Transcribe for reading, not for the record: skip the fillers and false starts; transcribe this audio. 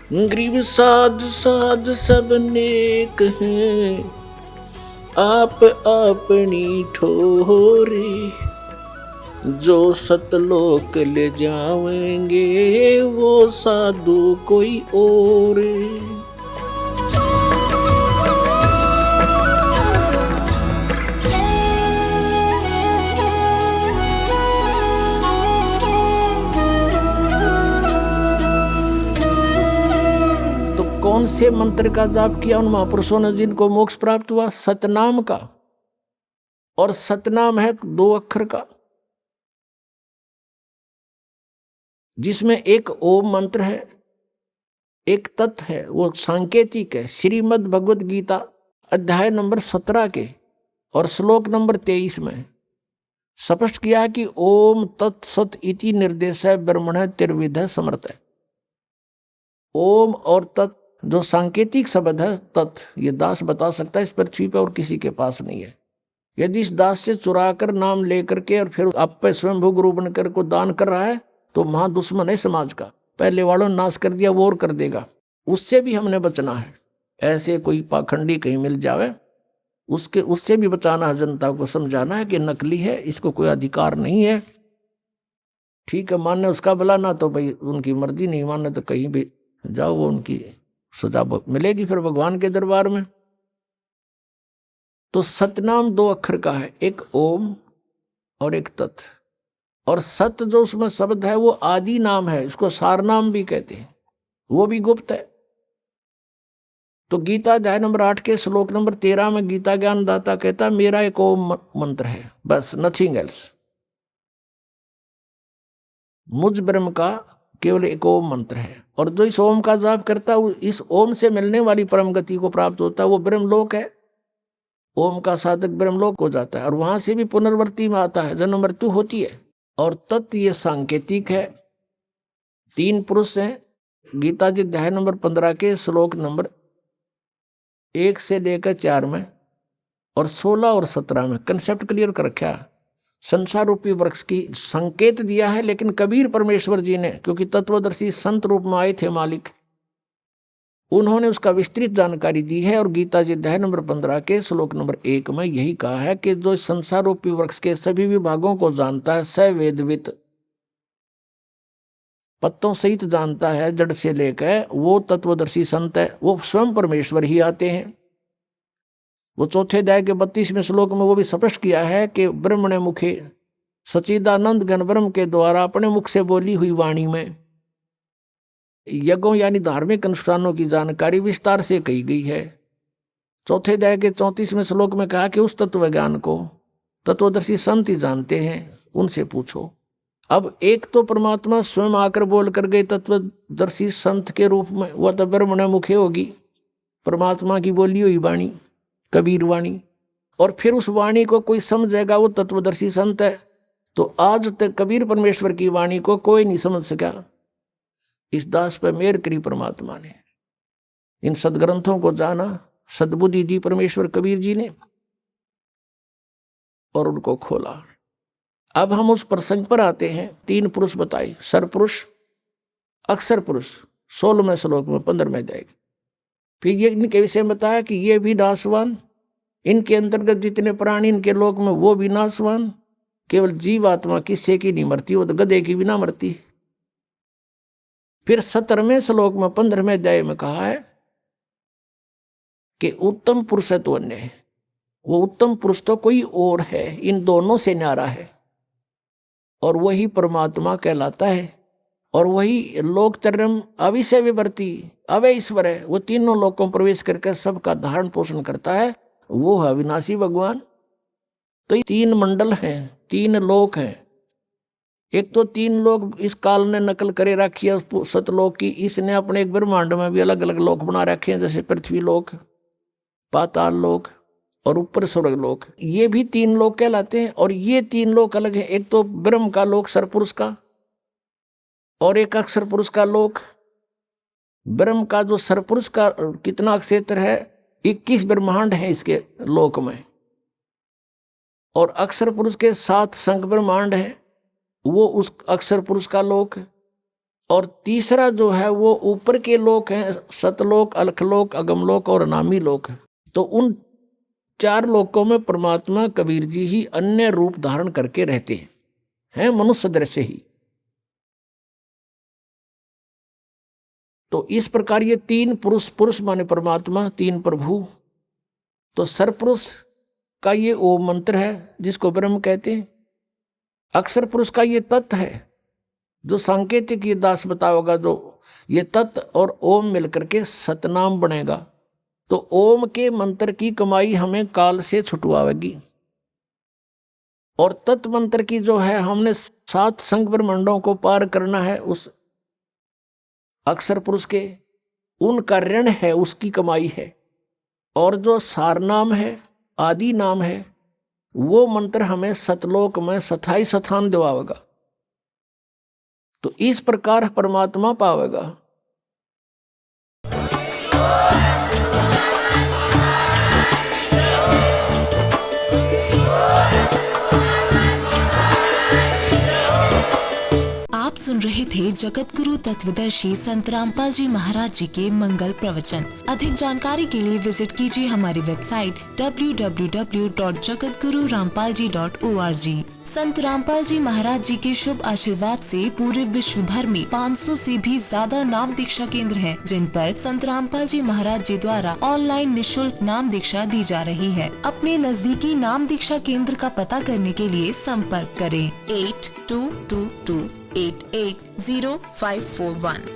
गरीब साध साध सब नेक हैं, आप अपनी ठोरे। जो सतलोक ले जावेंगे वो साधु कोई और। तो कौन से मंत्र का जाप किया उन महापुरुषों ने जिनको मोक्ष प्राप्त हुआ? सतनाम का। और सतनाम है 2 अक्षर का, जिसमें एक ओम मंत्र है, एक तत् है, वो सांकेतिक है। श्रीमद् भगवद गीता अध्याय नंबर 17 के और श्लोक नंबर 23 में स्पष्ट किया कि ओम तत्सत इति निर्देश ब्रह्मण त्रिविध समर्थ है। ओम और तत् जो सांकेतिक शब्द है, तत् ये दास बता सकता है, इस पृथ्वी पर और किसी के पास नहीं है। यदि इस दास से चुरा कर नाम लेकर के और फिर आप पे स्वयंभू गुरु बनकर को दान कर रहा है तो महा दुश्मन है समाज का। पहले वालों ने नाश कर दिया, वो और कर देगा। उससे भी हमने बचना है। ऐसे कोई पाखंडी कहीं मिल जावे उससे भी बचाना है। जनता को समझाना है कि नकली है, इसको कोई अधिकार नहीं है। ठीक है, मानने उसका भला, ना तो भाई उनकी मर्जी, नहीं मानने तो कहीं भी जाओ, वो उनकी सजा मिलेगी फिर भगवान के दरबार में। तो सतनाम 2 अक्षर का है, एक ओम और एक तत्। और सत जो उसमें शब्द है वो आदि नाम है, उसको सार नाम भी कहते हैं, वो भी गुप्त है। तो गीता अध्याय नंबर 8 के श्लोक नंबर 13 में गीता ज्ञान दाता कहता मेरा एक ओम मंत्र है, बस, नथिंग एल्स। मुझ ब्रह्म का केवल एक ओम मंत्र है। और जो इस ओम का जाप करता है, इस ओम से मिलने वाली परम गति को प्राप्त होता है, वो ब्रह्मलोक है। ओम का साधक ब्रह्मलोक हो जाता है और वहां से भी पुनर्वृत्ति में आता है, जन्म मृत्यु होती है। और तत् ये सांकेतिक है। 3 पुरुष हैं गीता जी अध्याय नंबर 15 के श्लोक नंबर 1 से लेकर 4 में और 16 और 17 में कंसेप्ट क्लियर कर रखा है। संसार रूपी वृक्ष की संकेत दिया है, लेकिन कबीर परमेश्वर जी ने, क्योंकि तत्वदर्शी संत रूप में आए थे मालिक, उन्होंने उसका विस्तृत जानकारी दी है। और गीता जी अध्याय नंबर 15 के श्लोक नंबर 1 में यही कहा है कि जो संसार रूपी वृक्ष के सभी विभागों को जानता है, स वेदवित, पत्तों सहित जानता है जड़ से लेकर, वो तत्वदर्शी संत है। वो स्वयं परमेश्वर ही आते हैं। वो चौथे अध्याय के 32वें श्लोक में वो भी स्पष्ट किया है कि ब्रह्म ने मुखे सच्चिदानंद घन ब्रह्म के द्वारा अपने मुख से बोली हुई वाणी में यज्ञों यानी धार्मिक अनुष्ठानों की जानकारी विस्तार से कही गई है। चौथे अध्याय के 34वें श्लोक में कहा कि उस तत्व ज्ञान को तत्वदर्शी संत ही जानते हैं, उनसे पूछो। अब एक तो परमात्मा स्वयं आकर बोल कर गए तत्वदर्शी संत के रूप में, वह तो ब्रह्म ने मुखे होगी, परमात्मा की बोली हुई वाणी, कबीर वाणी। और फिर उस वाणी को कोई समझेगा, वो तत्वदर्शी संत है। तो आज तक कबीर परमेश्वर की वाणी को कोई नहीं समझ सका। इस दास पर मेहर करी परमात्मा ने, इन सदग्रंथों को जाना, सद्बुद्धि दी परमेश्वर कबीर जी ने और उनको खोला। अब हम उस प्रसंग पर आते हैं। 3 पुरुष बताए, सरपुरुष, अक्षर पुरुष, 16वें श्लोक में 15वें अध्याय। फिर ये इनके विषय में बताया कि ये भी नाशवान, इनके अंतर्गत जितने प्राणी इनके लोक में वो भी नाशवान। केवल जीव आत्मा किससे की नहीं मरती, वो तो गधे की भी ना मरती। फिर 17वें श्लोक में 15वें अध्याय में कहा है कि उत्तम पुरुष तो अन्य है। वो उत्तम पुरुष तो कोई और है, इन दोनों से न्यारा है, और वही परमात्मा कहलाता है। और वही लोकतरम अविषय विवर्ती अवय ईश्वर है। वो तीनों लोकों प्रवेश करके सबका धारण पोषण करता है, वो है अविनाशी भगवान। तो 3 मंडल हैं, 3 लोक हैं। एक तो 3 लोक इस काल ने नकल करे रखी है सतलोक की। इसने अपने एक ब्रह्मांड में भी अलग अलग लोक बना रखे हैं, जैसे पृथ्वी लोक, पाताल लोक और ऊपर स्वर्ग लोक। ये भी 3 लोक कहलाते हैं। और ये 3 लोक अलग है। एक तो ब्रह्म का लोक सरपुरुष का, और एक अक्षर पुरुष का लोक। ब्रह्म का जो सरपुरुष का कितना क्षेत्र है, 21 ब्रह्मांड है इसके लोक में। और अक्षर पुरुष के 7 संख ब्रह्मांड है, वो उस अक्षर पुरुष का लोक। और तीसरा जो है वो ऊपर के लोक हैं, सतलोक, अलखलोक, अगमलोक और अनामी लोक। तो उन 4 लोकों में परमात्मा कबीर जी ही अन्य रूप धारण करके रहते हैं मनुष्य दृश्य ही। तो इस प्रकार ये 3 पुरुष, पुरुष माने परमात्मा, 3 प्रभु। तो सरपुरुष का ये ओम मंत्र है जिसको ब्रह्म कहते हैं। अक्षर पुरुष का ये तत्व है जो सांकेतिक ये दास बताओगा, जो ये तत्व और ओम मिलकर के सतनाम बनेगा। तो ओम के मंत्र की कमाई हमें काल से छुटवाएगी। और तत्व मंत्र की जो है हमने 7 संग ब्रह्मांडों को पार करना है उस अक्षर पुरुष के, उनका ऋण है, उसकी कमाई है। और जो सार नाम है, आदि नाम है, वो मंत्र हमें सतलोक में स्थायी स्थान दिवाएगा। तो इस प्रकार परमात्मा पावेगा। आप सुन रहे थे जगत गुरु तत्वदर्शी संत रामपाल जी महाराज जी के मंगल प्रवचन। अधिक जानकारी के लिए विजिट कीजिए हमारी वेबसाइट www.jagatgururampalji.org। संत रामपाल जी महाराज जी के शुभ आशीर्वाद से पूरे विश्व भर में 500 से भी ज्यादा नाम दीक्षा केंद्र हैं, जिन पर संत रामपाल जी महाराज जी द्वारा ऑनलाइन निशुल्क नाम दीक्षा दी जा रही है। अपने नजदीकी नाम दीक्षा केंद्र का पता करने के लिए संपर्क करें 8222880541।